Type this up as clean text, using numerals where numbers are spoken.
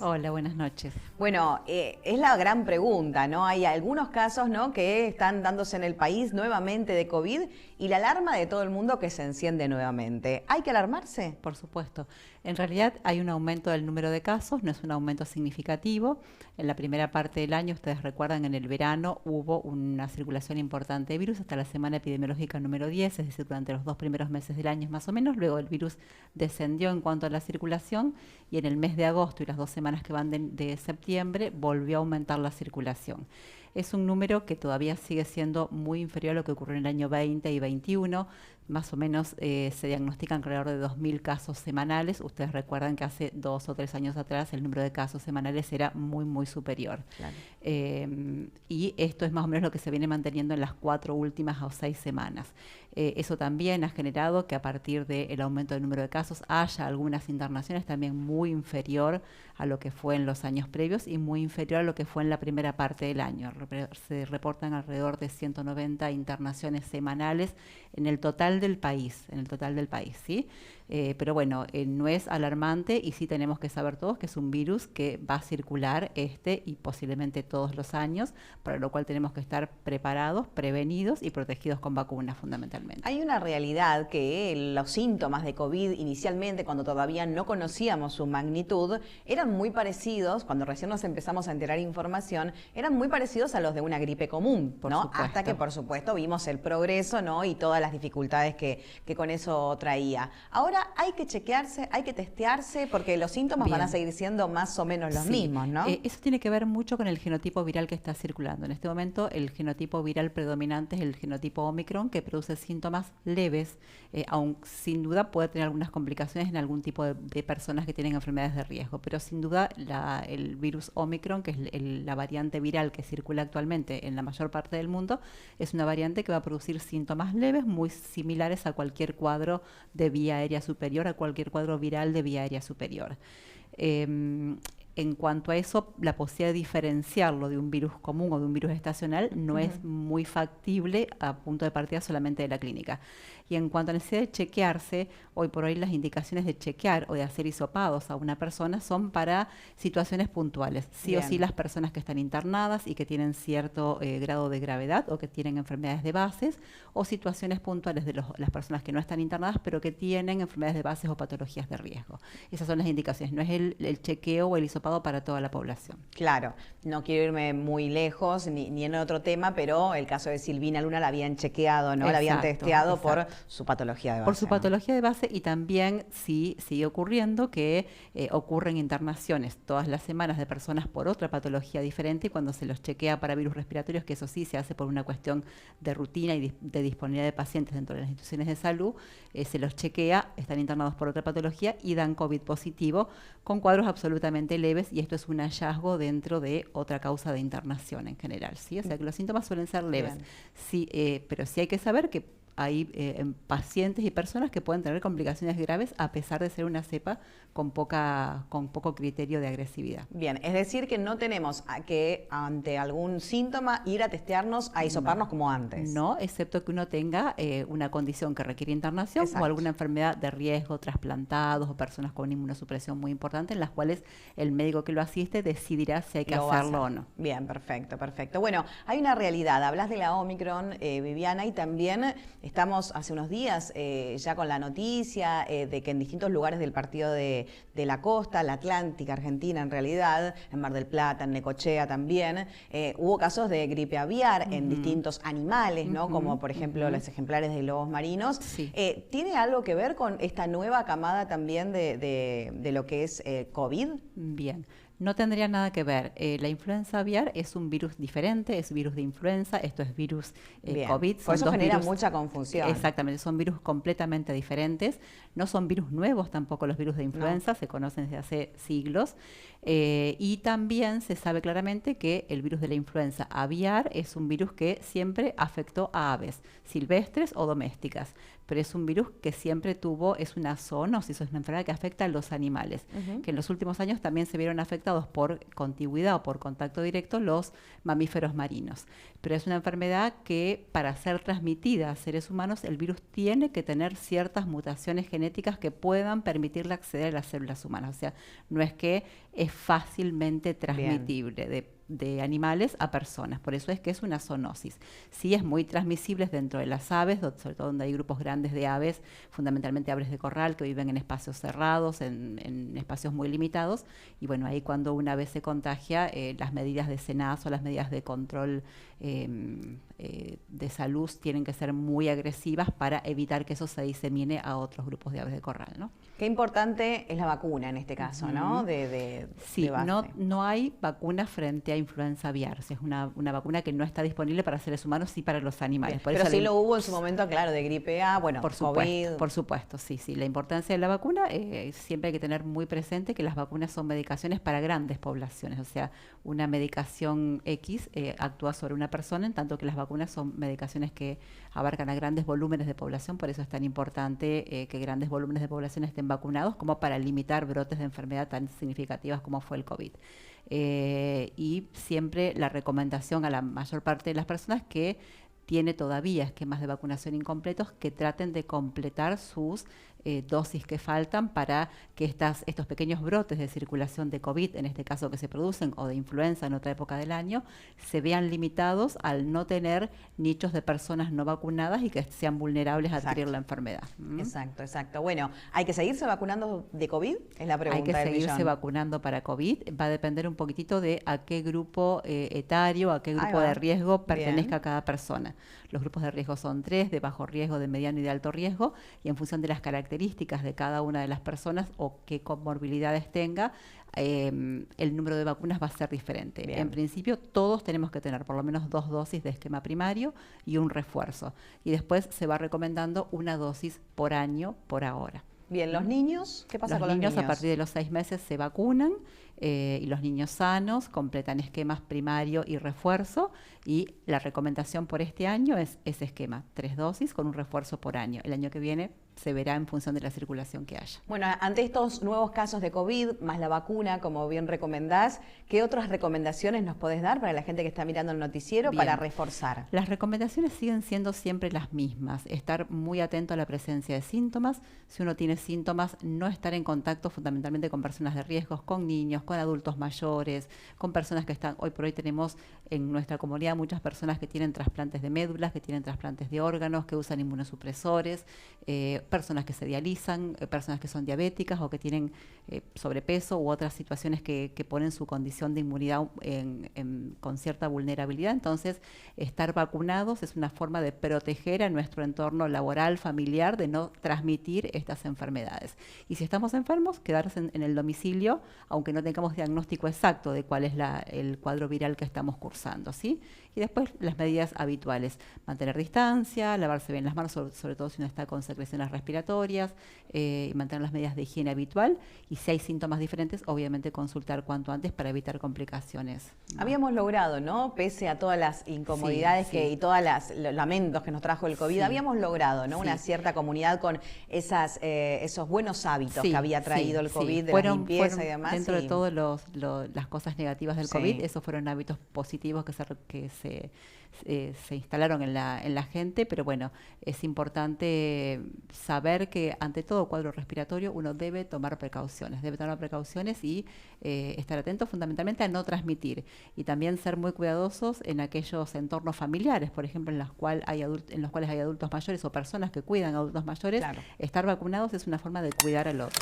Hola, buenas noches. Bueno, es la gran pregunta, ¿no? Hay algunos casos, ¿no?, que están dándose en el país nuevamente de COVID y la alarma de todo el mundo que se enciende nuevamente. ¿Hay que alarmarse? Por supuesto. En realidad hay un aumento del número de casos, no es un aumento significativo. En la primera parte del año, ustedes recuerdan, en el verano hubo una circulación importante de virus hasta la semana epidemiológica número 10, es decir, durante los 2 primeros meses del año más o menos. Luego el virus descendió en cuanto a la circulación y en el mes de agosto y las 2 semanas que van de septiembre volvió a aumentar la circulación. Es un número que todavía sigue siendo muy inferior a lo que ocurrió en el año 20 y 21. Más o menos se diagnostican alrededor de 2.000 casos semanales. Ustedes recuerdan que hace 2 o 3 años atrás el número de casos semanales era muy superior. Claro. Y esto es más o menos lo que se viene manteniendo en las 4 últimas o 6 semanas. Eso también ha generado que a partir del aumento del número de casos haya algunas internaciones también muy inferior a lo que fue en los años previos y muy inferior a lo que fue en la primera parte del año. Se reportan alrededor de 190 internaciones semanales en el total del país, ¿sí? Pero bueno, no es alarmante y sí tenemos que saber todos que es un virus que va a circular y posiblemente todos los años, para lo cual tenemos que estar preparados, prevenidos y protegidos con vacunas fundamentalmente. Hay una realidad que los síntomas de COVID inicialmente, cuando todavía no conocíamos su magnitud, eran muy parecidos, cuando recién nos empezamos a enterar información, eran muy parecidos a los de una gripe común, ¿no? Hasta que, por supuesto, vimos el progreso, ¿no?, y todas las dificultades que con eso traía. Ahora hay que chequearse, hay que testearse, porque los síntomas van a seguir siendo más o menos los mismos, ¿no? Eso tiene que ver mucho con el genotipo viral que está circulando. En este momento, el genotipo viral predominante es el genotipo Omicron, que produce síntomas leves, aunque sin duda puede tener algunas complicaciones en algún tipo de personas que tienen enfermedades de riesgo. Pero sin duda, el virus Omicron, que es la variante viral que circula actualmente en la mayor parte del mundo, es una variante que va a producir síntomas leves, muy similares a cualquier cuadro de vía aérea superior, a cualquier cuadro viral de vía aérea superior. En cuanto a eso, la posibilidad de diferenciarlo de un virus común o de un virus estacional no es muy factible a punto de partida solamente de la clínica. Y en cuanto a la necesidad de chequearse, hoy por hoy las indicaciones de chequear o de hacer hisopados a una persona son para situaciones puntuales. Sí o sí las personas que están internadas y que tienen cierto grado de gravedad o que tienen enfermedades de bases, o situaciones puntuales de las personas que no están internadas pero que tienen enfermedades de bases o patologías de riesgo. Esas son las indicaciones, no es el chequeo o el hisopado para toda la población. Claro, no quiero irme muy lejos ni en otro tema, pero el caso de Silvina Luna la habían chequeado, ¿no? La habían testeado por su patología de base. Por su patología de base, y también sí sigue ocurriendo que ocurren internaciones todas las semanas de personas por otra patología diferente, y cuando se los chequea para virus respiratorios, que eso sí se hace por una cuestión de rutina y de disponibilidad de pacientes dentro de las instituciones de salud, se los chequea, están internados por otra patología y dan COVID positivo con cuadros absolutamente leves, y esto es un hallazgo dentro de otra causa de internación en general, ¿sí? O sea que los síntomas suelen ser leves, sí, pero sí hay que saber que hay pacientes y personas que pueden tener complicaciones graves a pesar de ser una cepa con poco criterio de agresividad. Bien, es decir que no tenemos que ante algún síntoma ir a testearnos, a hisoparnos como antes. No, excepto que uno tenga una condición que requiere internación o alguna enfermedad de riesgo, trasplantados o personas con inmunosupresión muy importante, en las cuales el médico que lo asiste decidirá si hay que hacerlo o no. Bien, perfecto. Bueno, hay una realidad, hablas de la Omicron, Viviana, y también estamos hace unos días ya con la noticia de que en distintos lugares del partido de la costa, la Atlántica, Argentina en realidad, en Mar del Plata, en Necochea también, hubo casos de gripe aviar en distintos animales, ¿no? Como por ejemplo los ejemplares de lobos marinos. Sí. ¿Tiene algo que ver con esta nueva camada también de lo que es COVID? Bien. No tendría nada que ver. La influenza aviar es un virus diferente, es virus de influenza, esto es virus COVID. Por eso genera mucha confusión. Exactamente, son virus completamente diferentes. No son virus nuevos tampoco los virus de influenza, se conocen desde hace siglos. Y también se sabe claramente que el virus de la influenza aviar es un virus que siempre afectó a aves, silvestres o domésticas. Pero es un virus que siempre es una zoonosis, es una enfermedad que afecta a los animales, que en los últimos años también se vieron afectados por contigüidad o por contacto directo los mamíferos marinos. Pero es una enfermedad que para ser transmitida a seres humanos el virus tiene que tener ciertas mutaciones genéticas que puedan permitirle acceder a las células humanas. O sea, no es que es fácilmente transmitible de animales a personas, por eso es que es una zoonosis. Sí es muy transmisible dentro de las aves, sobre todo donde hay grupos grandes de aves, fundamentalmente aves de corral que viven en espacios cerrados, en espacios muy limitados, y bueno, ahí cuando una ave se contagia, las medidas de SENASA o las medidas de control de salud tienen que ser muy agresivas para evitar que eso se disemine a otros grupos de aves de corral, ¿no? Qué importante es la vacuna en este caso, ¿no? Sí, de base. no hay vacuna frente a influenza aviar. Es una vacuna que no está disponible para seres humanos, sí para los animales. Por pero eso sí lo hubo en su momento, claro, de gripe A, bueno, por supuesto, COVID. Por supuesto, sí. La importancia de la vacuna, siempre hay que tener muy presente que las vacunas son medicaciones para grandes poblaciones. O sea, una medicación X actúa sobre una persona, en tanto que las vacunas son medicaciones que abarcan a grandes volúmenes de población. Por eso es tan importante que grandes volúmenes de población estén vacunados, como para limitar brotes de enfermedad tan significativas como fue el COVID. Y siempre la recomendación a la mayor parte de las personas que tiene todavía esquemas de vacunación incompletos, que traten de completar sus dosis que faltan para que estos pequeños brotes de circulación de COVID, en este caso que se producen, o de influenza en otra época del año, se vean limitados al no tener nichos de personas no vacunadas y que sean vulnerables a adquirir la enfermedad. Exacto. Bueno, ¿hay que seguirse vacunando de COVID? Es la pregunta. Hay que seguirse vacunando para COVID. Va a depender un poquitito de a qué grupo etario, a qué grupo de riesgo pertenezca cada persona. Los grupos de riesgo son 3, de bajo riesgo, de mediano y de alto riesgo, y en función de las características de cada una de las personas o qué comorbilidades tenga, el número de vacunas va a ser diferente. Bien. En principio, todos tenemos que tener por lo menos 2 dosis de esquema primario y un refuerzo. Y después se va recomendando una dosis por año por ahora. Bien, ¿los niños? ¿Qué pasa con los niños? A partir de los 6 meses se vacunan y los niños sanos completan esquemas primario y refuerzo, y la recomendación por este año es ese esquema, 3 dosis con un refuerzo por año. El año que viene se verá en función de la circulación que haya. Bueno, ante estos nuevos casos de COVID, más la vacuna, como bien recomendás, ¿qué otras recomendaciones nos podés dar para la gente que está mirando el noticiero para reforzar? Las recomendaciones siguen siendo siempre las mismas. Estar muy atento a la presencia de síntomas. Si uno tiene síntomas, no estar en contacto fundamentalmente con personas de riesgos, con niños, con adultos mayores, con personas que están... Hoy por hoy tenemos en nuestra comunidad muchas personas que tienen trasplantes de médulas, que tienen trasplantes de órganos, que usan inmunosupresores, personas que se dializan, personas que son diabéticas o que tienen sobrepeso u otras situaciones que ponen su condición de inmunidad con cierta vulnerabilidad. Entonces, estar vacunados es una forma de proteger a nuestro entorno laboral, familiar, de no transmitir estas enfermedades. Y si estamos enfermos, quedarse en el domicilio, aunque no tengamos diagnóstico exacto de cuál es el cuadro viral que estamos cursando, ¿sí? Y después las medidas habituales, mantener distancia, lavarse bien las manos, sobre todo si uno está con secreciones respiratorias, y mantener las medidas de higiene habitual, y si hay síntomas diferentes, obviamente consultar cuanto antes para evitar complicaciones. Habíamos logrado, ¿no? Pese a todas las incomodidades y todos los lamentos que nos trajo el COVID, habíamos logrado, ¿no? Una cierta comunidad con esos buenos hábitos que había traído el COVID, de la limpieza y demás. Dentro de todas las cosas negativas del COVID, esos fueron hábitos positivos que se instalaron en la gente, pero bueno, es importante saber que ante todo cuadro respiratorio uno debe tomar precauciones y estar atento fundamentalmente a no transmitir, y también ser muy cuidadosos en aquellos entornos familiares, por ejemplo, en los cuales hay adultos mayores o personas que cuidan a adultos mayores. Estar vacunados es una forma de cuidar al otro.